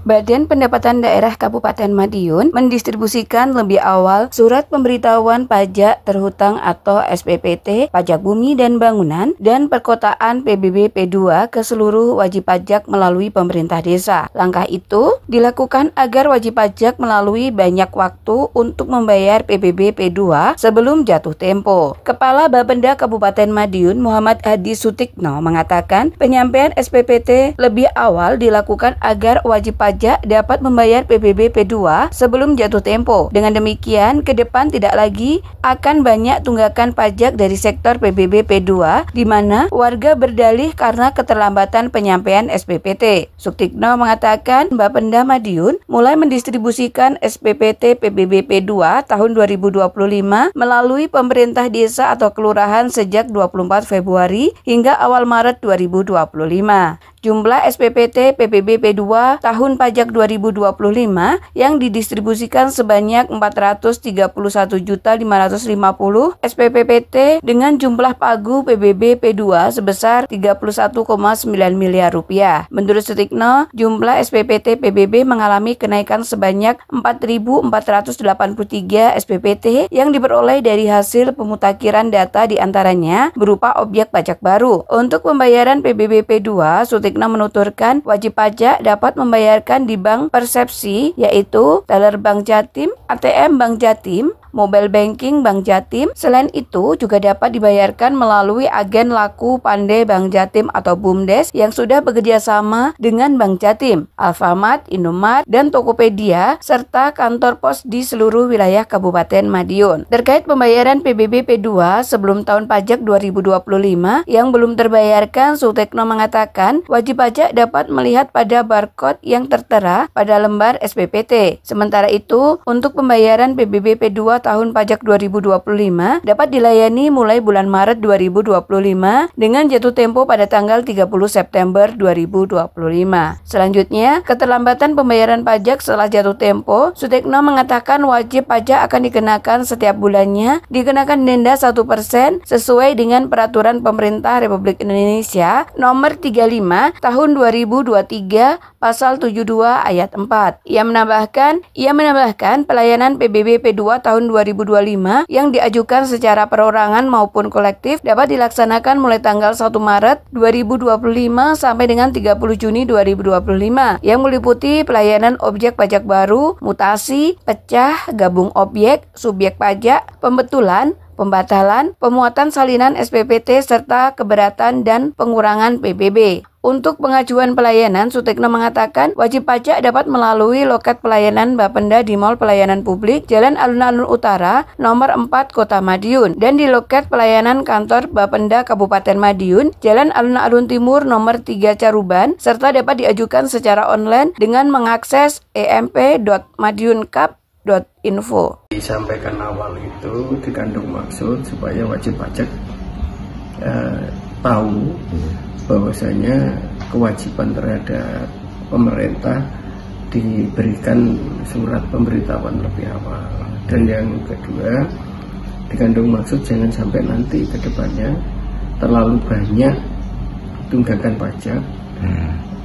Badan Pendapatan Daerah Kabupaten Madiun mendistribusikan lebih awal surat pemberitahuan pajak terhutang atau SPPT, pajak bumi dan bangunan, dan perkotaan PBB P2 ke seluruh wajib pajak melalui pemerintah desa. Langkah itu dilakukan agar wajib pajak melalui banyak waktu untuk membayar PBB P2 sebelum jatuh tempo. Kepala Bapenda Kabupaten Madiun Muhammad Hadi Sutikno mengatakan penyampaian SPPT lebih awal dilakukan agar wajib pajak dapat membayar PBB P2 sebelum jatuh tempo. Dengan demikian, ke depan tidak lagi akan banyak tunggakan pajak dari sektor PBB P2 di mana warga berdalih karena keterlambatan penyampaian SPPT. Sutikno mengatakan Bapenda Madiun mulai mendistribusikan SPPT PBB P2 tahun 2025 melalui pemerintah desa atau kelurahan sejak 24 Februari hingga awal Maret 2025. Jumlah SPPT PBB P2 tahun pajak 2025 yang didistribusikan sebanyak 431.550 SPPT dengan jumlah pagu PBB P2 sebesar 31,9 miliar rupiah. Menurut Sutikno, jumlah SPPT PBB mengalami kenaikan sebanyak 4.483 SPPT yang diperoleh dari hasil pemutakhiran data diantaranya berupa objek pajak baru. Untuk pembayaran PBB P2, Sutikno menuturkan wajib pajak dapat membayarkan di bank persepsi yaitu teller Bank Jatim, ATM Bank Jatim, mobile banking Bank Jatim. Selain itu juga dapat dibayarkan melalui agen laku pandai Bank Jatim atau BUMDes yang sudah bekerjasama dengan Bank Jatim, Alfamart, Indomart, dan Tokopedia serta kantor pos di seluruh wilayah Kabupaten Madiun. Terkait pembayaran PBB P2 sebelum tahun pajak 2025 yang belum terbayarkan, Sutikno mengatakan wajib pajak dapat melihat pada barcode yang tertera pada lembar SPPT. Sementara itu, untuk pembayaran PBB P2 tahun pajak 2025 dapat dilayani mulai bulan Maret 2025 dengan jatuh tempo pada tanggal 30 September 2025. Selanjutnya, keterlambatan pembayaran pajak setelah jatuh tempo, Sutikno mengatakan wajib pajak akan dikenakan setiap bulannya, dikenakan denda 1% sesuai dengan peraturan pemerintah Republik Indonesia nomor 35 tahun 2023 pasal 72 ayat 4. Ia menambahkan pelayanan PBB P2 tahun 2025 yang diajukan secara perorangan maupun kolektif dapat dilaksanakan mulai tanggal 1 Maret 2025 sampai dengan 30 Juni 2025 yang meliputi pelayanan objek pajak baru, mutasi, pecah, gabung objek, subjek pajak, pembetulan, pembatalan, pemuatan salinan SPPT serta keberatan dan pengurangan PBB. Untuk pengajuan pelayanan, Sutikno mengatakan wajib pajak dapat melalui loket pelayanan Bapenda di Mall Pelayanan Publik Jalan Alun-Alun Utara nomor 4 Kota Madiun dan di loket pelayanan kantor Bapenda Kabupaten Madiun Jalan Alun-Alun Timur nomor 3 Caruban serta dapat diajukan secara online dengan mengakses emp.madiunkap.info. Disampaikan awal itu dikandung maksud supaya wajib pajak tahu bahwasanya kewajiban terhadap pemerintah diberikan surat pemberitahuan lebih awal. Dan yang kedua, dikandung maksud jangan sampai nanti ke depannya terlalu banyak tunggakan pajak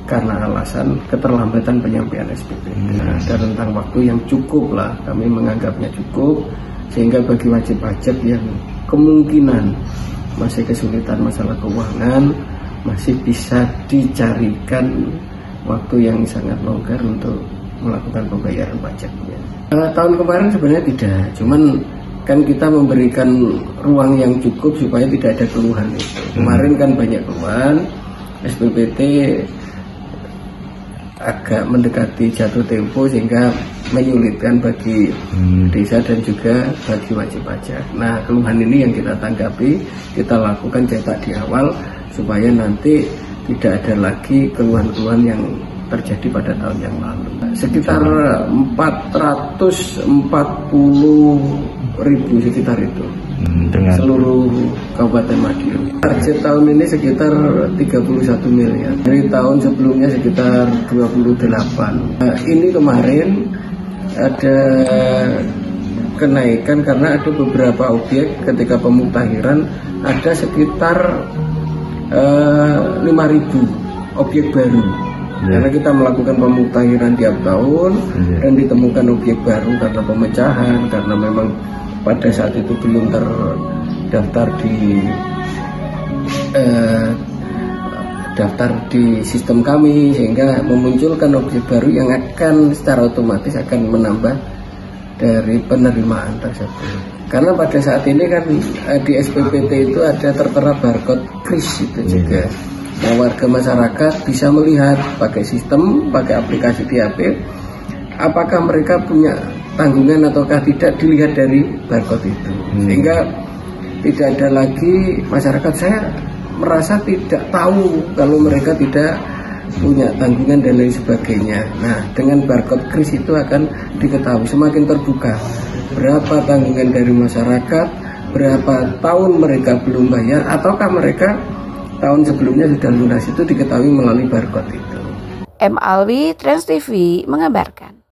karena alasan keterlambatan penyampaian SPPT. Ada rentang waktu yang cukup lah, kami menganggapnya cukup, sehingga bagi wajib pajak yang kemungkinan masih kesulitan masalah keuangan, masih bisa dicarikan waktu yang sangat longgar untuk melakukan pembayaran pajaknya. Tahun kemarin sebenarnya tidak, cuman kan kita memberikan ruang yang cukup supaya tidak ada keluhan itu. Kemarin kan banyak keluhan, SPPT agak mendekati jatuh tempo sehingga menyulitkan bagi desa dan juga bagi wajib pajak. Nah, keluhan ini yang kita tanggapi, kita lakukan cetak di awal supaya nanti tidak ada lagi keluhan-keluhan yang terjadi pada tahun yang lalu. Sekitar 440.000 sekitar itu dengan seluruh Kabupaten Madiun. Target tahun ini sekitar 31 miliar. Dari tahun sebelumnya sekitar 28. Nah, ini kemarin ada kenaikan karena ada beberapa objek ketika pemutakhiran ada sekitar 5.000 objek baru Karena kita melakukan pemutahiran tiap tahun dan ditemukan objek baru karena pemecahan, karena memang pada saat itu belum terdaftar di sistem kami, sehingga memunculkan objek baru yang akan secara otomatis akan menambah dari penerimaan tersebut. Karena pada saat ini kan di SPPT itu ada tertera barcode kris itu juga. Nah, warga masyarakat bisa melihat pakai sistem, pakai aplikasi di HP, apakah mereka punya tanggungan ataukah tidak, dilihat dari barcode itu. Sehingga tidak ada lagi masyarakat saya merasa tidak tahu kalau mereka tidak punya tanggungan dan lain sebagainya. Nah, dengan barcode kris itu akan diketahui, semakin terbuka berapa tanggungan dari masyarakat, berapa tahun mereka belum bayar, ataukah mereka tahun sebelumnya sudah lunas, itu diketahui melalui barcode itu. M. Alwi, Trans TV mengabarkan.